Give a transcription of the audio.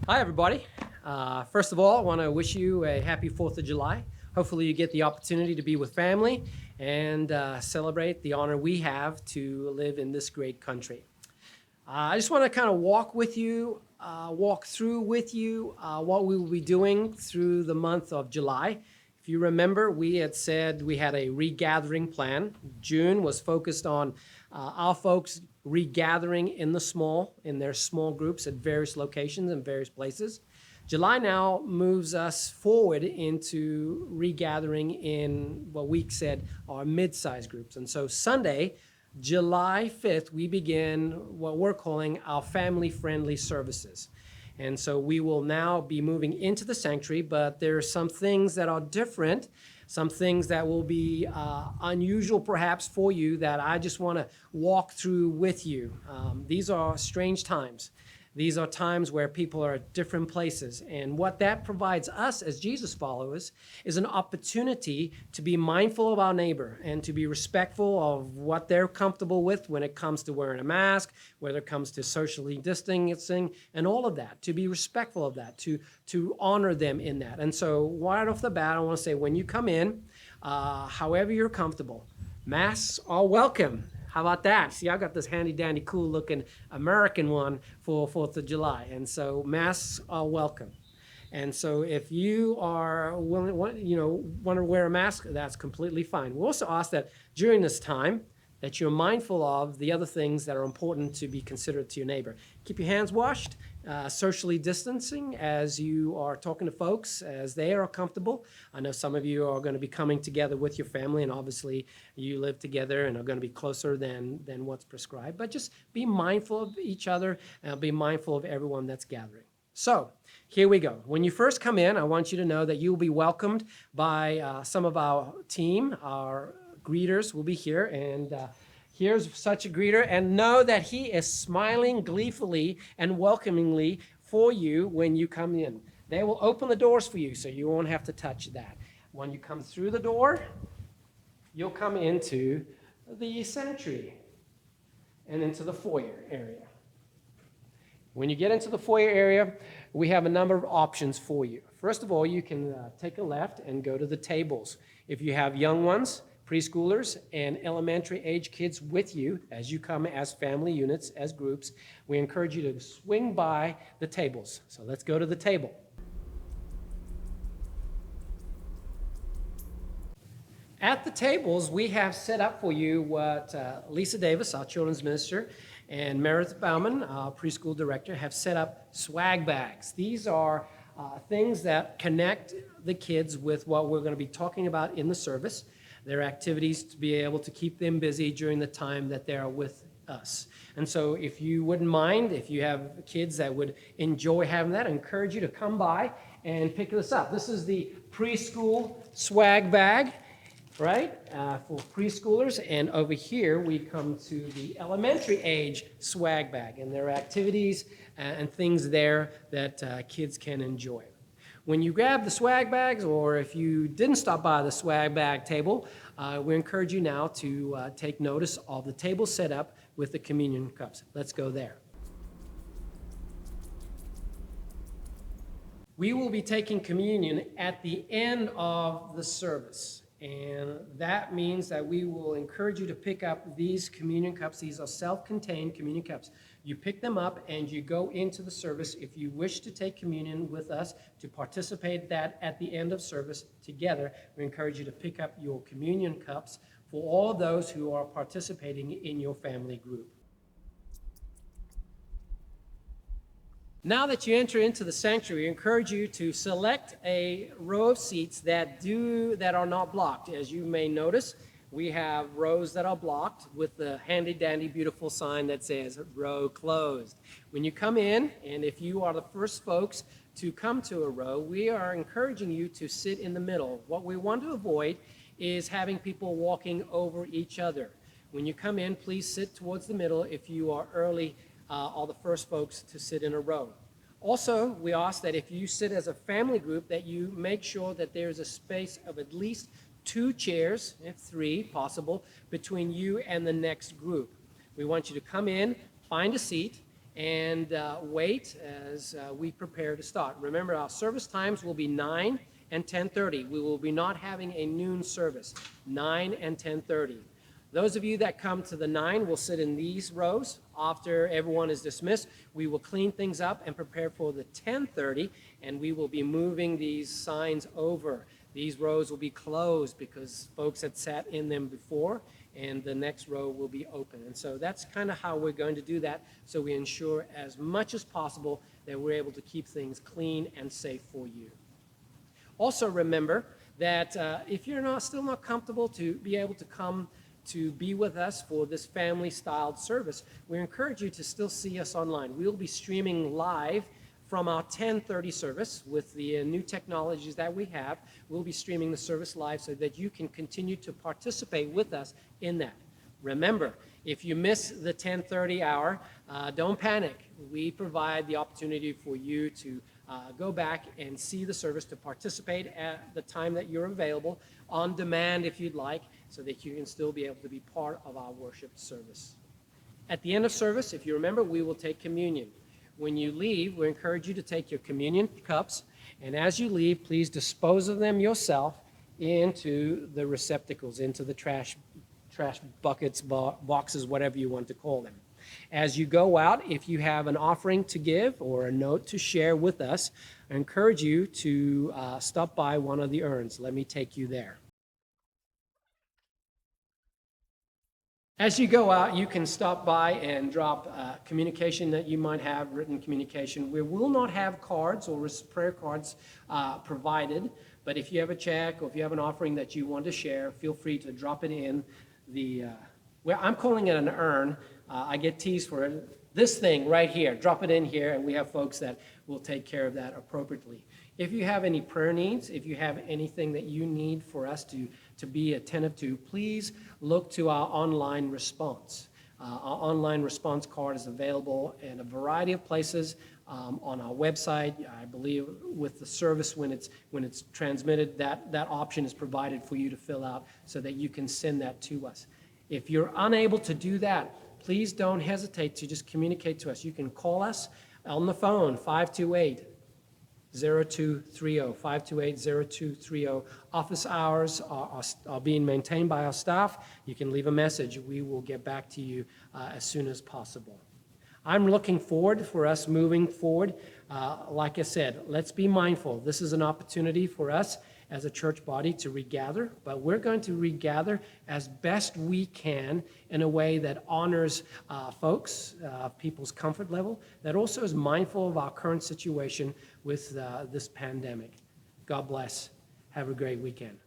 Hi, everybody. First of all, I want to wish you a happy 4th of July. Hopefully, you get the opportunity to be with family and celebrate the honor we have to live in this great country. I just want to kind of walk through with you what we will be doing through the month of July. If you remember, we had said we had a regathering plan. June was focused on our folks regathering in their small groups at various locations and various places. July now moves us forward into regathering in what we said are mid-sized groups. And so Sunday, July 5th, we begin what we're calling our family-friendly services. And so we will now be moving into the sanctuary, but there are some things that are different, some things that will be unusual perhaps for you that I just want to walk through with you. These are strange times. These are times where people are at different places. And what that provides us as Jesus followers is an opportunity to be mindful of our neighbor and to be respectful of what they're comfortable with when it comes to wearing a mask, whether it comes to socially distancing, and all of that, to be respectful of that, to honor them in that. And so right off the bat, I want to say when you come in, however you're comfortable, masks are welcome. How about that? See, I got this handy dandy cool looking American one for 4th of July. And so masks are welcome. And so if you are willing, want to wear a mask, that's completely fine. We also ask that during this time that you're mindful of the other things that are important to be considered to your neighbor. Keep your hands washed, socially distancing as you are talking to folks as they are comfortable. I know some of you are going to be coming together with your family, and obviously you live together and are going to be closer than what's prescribed. But just be mindful of each other and be mindful of everyone that's gathering. So here we go. When you first come in, I want you to know that you will be welcomed by some of our team. Our greeters will be here, and here's such a greeter, and know that he is smiling gleefully and welcomingly for you when you come in. They will open the doors for you, so you won't have to touch that. When you come through the door, you'll come into the sanctuary and into the foyer area. When you get into the foyer area, we have a number of options for you. First of all, you can take a left and go to the tables. If you have young ones, preschoolers, and elementary age kids with you as you come as family units, as groups, we encourage you to swing by the tables. So let's go to the table. At the tables, we have set up for you what Lisa Davis, our children's minister, and Meredith Bauman, our preschool director, have set up swag bags. These are things that connect the kids with what we're going to be talking about in the service. They're activities to be able to keep them busy during the time that they're with us. And so if you wouldn't mind, if you have kids that would enjoy having that, I encourage you to come by and pick this up. This is the preschool swag bag, right, for preschoolers. And over here, we come to the elementary age swag bag. And there are activities and things there that kids can enjoy. When you grab the swag bags, or if you didn't stop by the swag bag table, we encourage you now to take notice of the table set up with the communion cups. Let's go there. We will be taking communion at the end of the service. And that means that we will encourage you to pick up these communion cups. These are self-contained communion cups. You pick them up and you go into the service. If you wish to take communion with us, to participate that at the end of service together, we encourage you to pick up your communion cups for all those who are participating in your family group. Now that you enter into the sanctuary, we encourage you to select a row of seats that are not blocked. As you may notice, we have rows that are blocked with the handy-dandy beautiful sign that says row closed. When you come in, and if you are the first folks to come to a row, we are encouraging you to sit in the middle. What we want to avoid is having people walking over each other. When you come in, please sit towards the middle if you are early are the first folks to sit in a row. Also, we ask that if you sit as a family group, that you make sure that there's a space of at least 2 chairs, if 3 possible, between you and the next group. We want you to come in, find a seat, and wait as we prepare to start. Remember, our service times will be 9 and 10:30. We will be not having a noon service, 9 and 10:30. Those of you that come to the 9 will sit in these rows. After everyone is dismissed, we will clean things up and prepare for the 10:30, and we will be moving these signs over. These rows will be closed because folks had sat in them before, and the next row will be open. And so that's kind of how we're going to do that, so we ensure as much as possible that we're able to keep things clean and safe for you. Also remember that if you're still not comfortable to be able to come to be with us for this family-styled service, we encourage you to still see us online. We'll be streaming live from our 10:30 service with the new technologies that we have. We'll be streaming the service live so that you can continue to participate with us in that. Remember, if you miss the 10:30 hour, don't panic. We provide the opportunity for you to go back and see the service, to participate at the time that you're available, on demand if you'd like, so that you can still be able to be part of our worship service. At the end of service, if you remember, we will take communion. When you leave, we encourage you to take your communion cups, and as you leave, please dispose of them yourself into the receptacles, into the trash buckets, boxes, whatever you want to call them. As you go out, if you have an offering to give or a note to share with us, I encourage you to stop by one of the urns. Let me take you there. As you go out, you can stop by and drop communication that you might have, written communication. We will not have cards or prayer cards provided, but if you have a check or if you have an offering that you want to share, feel free to drop it in the, well, I'm calling it an urn. I get teased for it. This thing right here, drop it in here, and we have folks that will take care of that appropriately. If you have any prayer needs, if you have anything that you need for us to be attentive to, please look to our online response. Our online response card is available in a variety of places on our website. I believe with the service, when it's transmitted, that option is provided for you to fill out so that you can send that to us. If you're unable to do that, please don't hesitate to just communicate to us. You can call us on the phone, 528-0230, 528-0230. Office hours are being maintained by our staff. You can leave a message. We will get back to you as soon as possible. I'm looking forward for us moving forward. Like I said, let's be mindful. This is an opportunity for us as a church body to regather, but we're going to regather as best we can in a way that honors folks, people's comfort level, that also is mindful of our current situation with this pandemic. God bless. Have a great weekend.